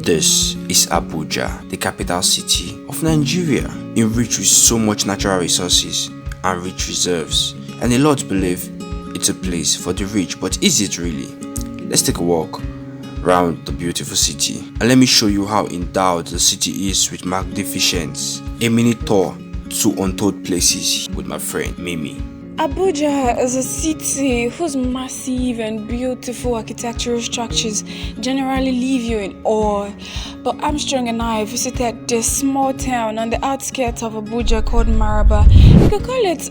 This is Abuja, the capital city of Nigeria, enriched with so much natural resources and rich reserves. And a lot believe it's a place for the rich, but is it really? Let's take a walk around the beautiful city and let me show you how endowed the city is with magnificence. A mini tour to untold places with my friend Mimi. Abuja is a city whose massive and beautiful architectural structures generally leave you in awe. But Armstrong and I visited this small town on the outskirts of Abuja called Mararaba. You could call it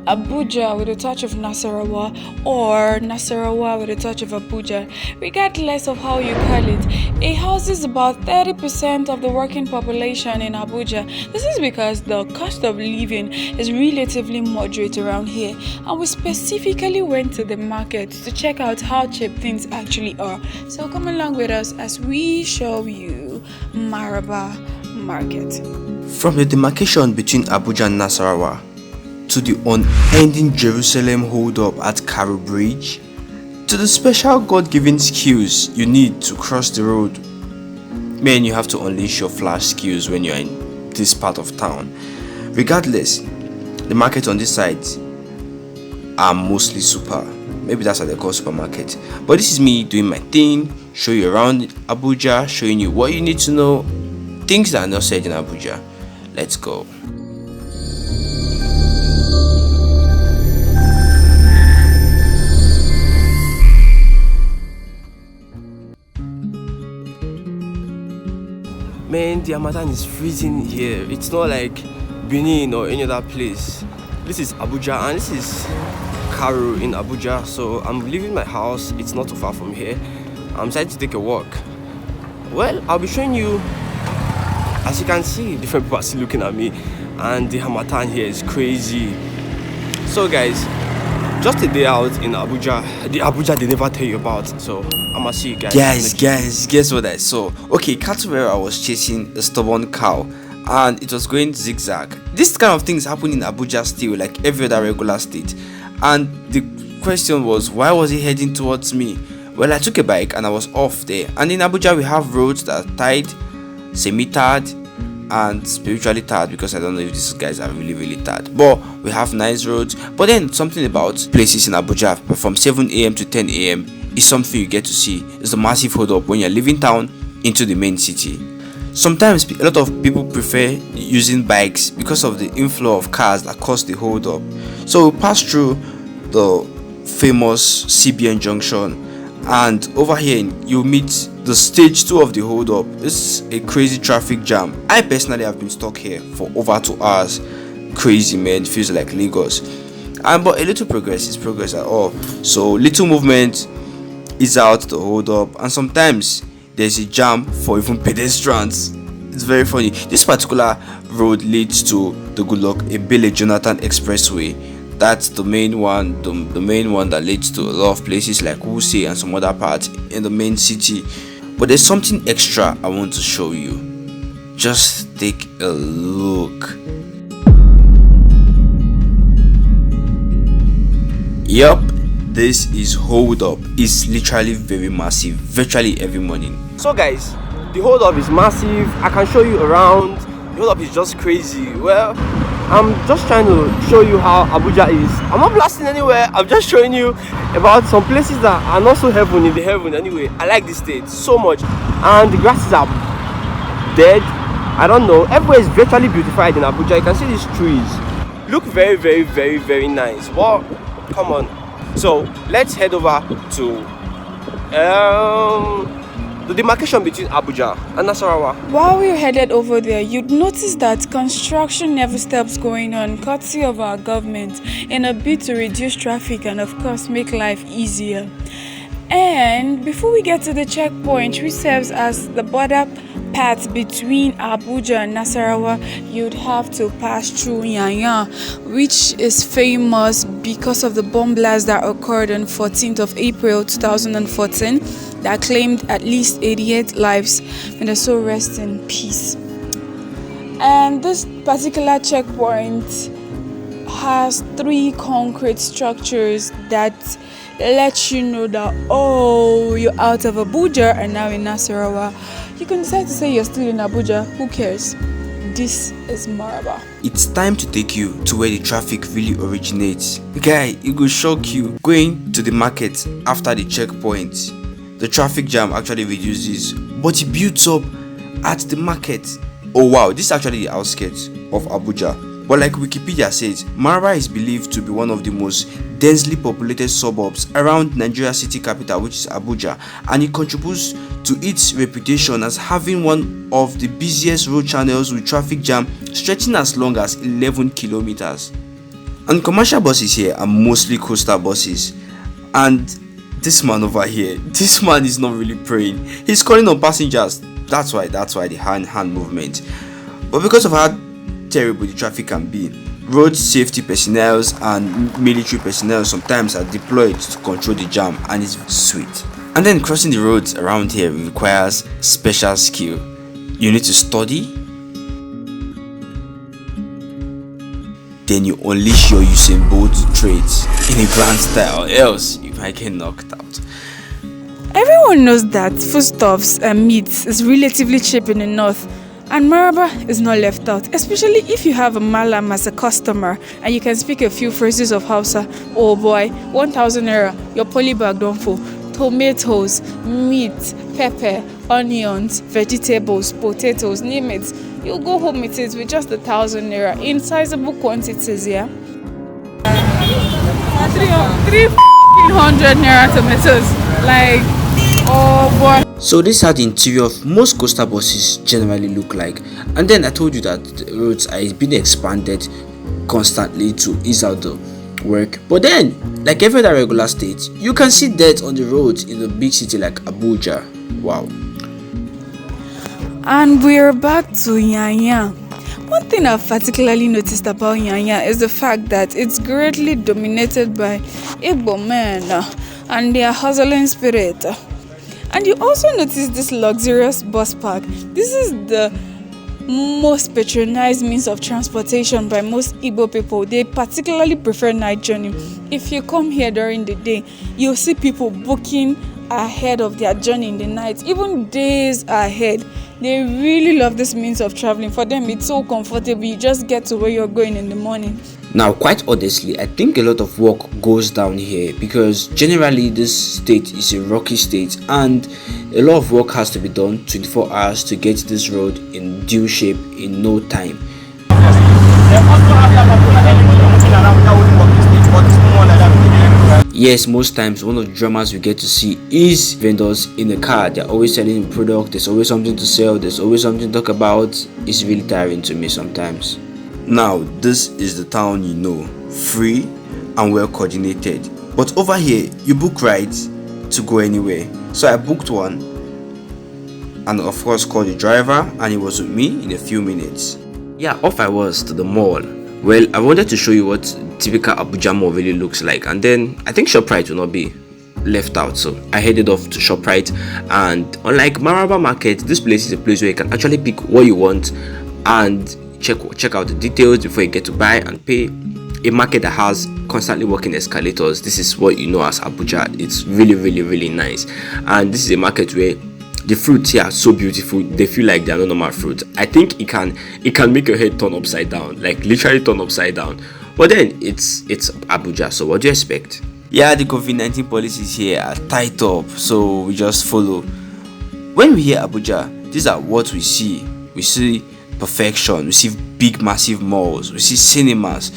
Abuja with a touch of Nasarawa or Nasarawa with a touch of Abuja. Regardless of how you call it houses about 30% of the working population in Abuja. This is because the cost of living is relatively moderate around here, and we specifically went to the market to check out how cheap things actually are. So come along with us as we show you Mararaba Market. From the demarcation between Abuja and Nasarawa to the unending Jerusalem hold-up at Karu Bridge to the special God-given skills you need to cross the road. Man, you have to unleash your flash skills when you're in this part of town. Regardless, the market on this side are mostly super. Maybe that's what they call supermarket. But this is me doing my thing, show you around Abuja, showing you what you need to know, things that are not said in Abuja. Let's go. Man, the Harmattan is freezing here. It's not like Benin or any other place. This is Abuja and this is Karu in Abuja. So I'm leaving my house. It's not too far from here. I'm decided to take a walk. Well, I'll be showing you. As you can see, different people are still looking at me, and the Harmattan here is crazy. So guys, just a day out in Abuja, the Abuja they never tell you about. So I'ma see you guys. Guys, guess what I saw? Okay, cattle where I was chasing a stubborn cow and it was going zigzag. This kind of things happen in Abuja still, like every other regular state. And the question was, why was he heading towards me? Well, I took a bike and I was off there. And in Abuja we have roads that are tied, semi-tarred, and spiritually tired, because I don't know if these guys are really tired, but we have nice roads. But then something about places in Abuja from 7 a.m. to 10 a.m. is something you get to see. It's a massive hold up when you're leaving town into the main city. Sometimes a lot of people prefer using bikes because of the inflow of cars that cause the hold up. So we pass through the famous CBN junction, and over here you meet the stage 2 of the hold up. It's a crazy traffic jam. I personally have been stuck here for over 2 hours. Crazy, man. Feels like Lagos. But a little progress is progress at all. So little movement is out the hold up, and sometimes there's a jam for even pedestrians. It's very funny. This particular road leads to the Goodluck Ebele Jonathan Expressway. That's the main one, the main one that leads to a lot of places like Wuse and some other parts in the main city. But there's something extra I want to show you. Just take a look. Yup, this is hold up. It's literally very massive, virtually every morning. So guys, the hold up is massive. I can show you around. The hold up is just crazy. Well, I'm just trying to show you how Abuja is. I'm not blasting anywhere. I'm just showing you about some places that are not so heaven in the heaven anyway. I like this state so much, and the grasses are dead. I don't know. Everywhere is virtually beautified in Abuja. You can see these trees look very nice. Well, come on. So let's head over to the demarcation between Abuja and Nasarawa. While we're headed over there, you'd notice that construction never stops going on, courtesy of our government, in a bid to reduce traffic and of course make life easier. And before we get to the checkpoint, which serves as the border path between Abuja and Nasarawa, you'd have to pass through Nyanya, which is famous because of the bomb blast that occurred on 14th of April 2014 that claimed at least 88 lives. May the soul rest in peace. And this particular checkpoint has 3 concrete structures that lets you know that, oh, you're out of Abuja and now in Nasarawa. You can decide to say you're still in Abuja. Who cares? This is Mararaba. It's time to take you to where the traffic really originates. Guy, it will shock you. Going to the market after the checkpoint, the traffic jam actually reduces, but it builds up at the market. Oh wow, this is actually the outskirts of Abuja. But like Wikipedia says, Mararaba is believed to be one of the most densely populated suburbs around Nigeria's city capital, which is Abuja, and it contributes to its reputation as having one of the busiest road channels with traffic jam stretching as long as 11 kilometers. And commercial buses here are mostly coastal buses. And this man over here, this man is not really praying. He's calling on passengers. That's why the hand movement. But because of how terrible the traffic can be, road safety personnel and military personnel sometimes are deployed to control the jam, and it's sweet. And then crossing the roads around here requires special skill. You need to study, then you unleash your Usain Bolt traits in a grand style, else you might get knocked out. Everyone knows that foodstuffs and meats is relatively cheap in the north, and Mararaba is not left out, especially if you have a Malam as a customer and you can speak a few phrases of Hausa. Oh boy, 1,000 naira, your poly bag don't full. Tomatoes, meat, pepper, onions, vegetables, potatoes, name it. You'll go home with it with just 1,000 naira in sizable quantities, yeah? 300 naira tomatoes, like, oh boy. So this is how the interior of most coastal buses generally look like. And then I told you that the roads are being expanded constantly to ease out the work. But then, like every other regular state, you can see dirt on the roads in a big city like Abuja. Wow. And we're back to Nyanya. One thing I've particularly noticed about Nyanya is the fact that it's greatly dominated by Igbo men and their hustling spirit. And you also notice this luxurious bus park. This is the most patronized means of transportation by most Igbo people. They particularly prefer night journey. If you come here during the day, you'll see people booking ahead of their journey in the night, even days ahead. They really love this means of traveling. For them, it's so comfortable. You just get to where you're going in the morning. Now, quite honestly, I think a lot of work goes down here because generally this state is a rocky state and a lot of work has to be done 24 hours to get this road in due shape in no time. Yes, most times one of the dramas we get to see is vendors in the car. They're always selling a product, there's always something to sell, there's always something to talk about. It's really tiring to me sometimes. Now, this is the town you know, free and well coordinated. But over here, you book rides to go anywhere. So I booked one and of course called the driver, and he was with me in a few minutes. Yeah, off I was to the mall. Well, I wanted to show you what typical Abuja mall really looks like, and then I think ShopRite will not be left out, so I headed off to ShopRite. And unlike Mararaba Market, this place is a place where you can actually pick what you want and check out the details before you get to buy and pay. A market that has constantly working escalators. This is what you know as Abuja. It's really nice. And this is a market where the fruits here are so beautiful. They feel like they are not normal fruit. I think it can make your head turn upside down, like literally turn upside down. But then it's Abuja, so what do you expect? Yeah, the COVID-19 policies here are tight up, so we just follow. When we hear Abuja, these are what we see. We see perfection, we see big massive malls, we see cinemas.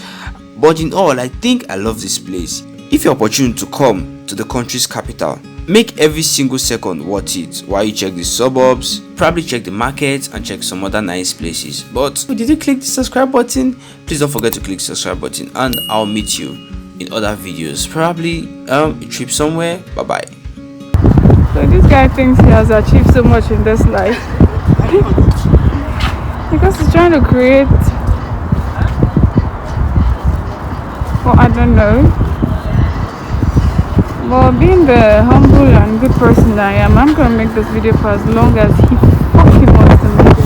But in all, I think I love this place. If you're opportunity to come to the country's capital, make every single second worth it while you check the suburbs, probably check the markets and check some other nice places. But did you click the subscribe button? Please don't forget to click the subscribe button, and I'll meet you in other videos, probably a trip somewhere. Bye bye. So this guy thinks he has achieved so much in this life because he's trying to create, well, I don't know. But being the humble and good person I am, I'm gonna make this video for as long as he fucking wants to make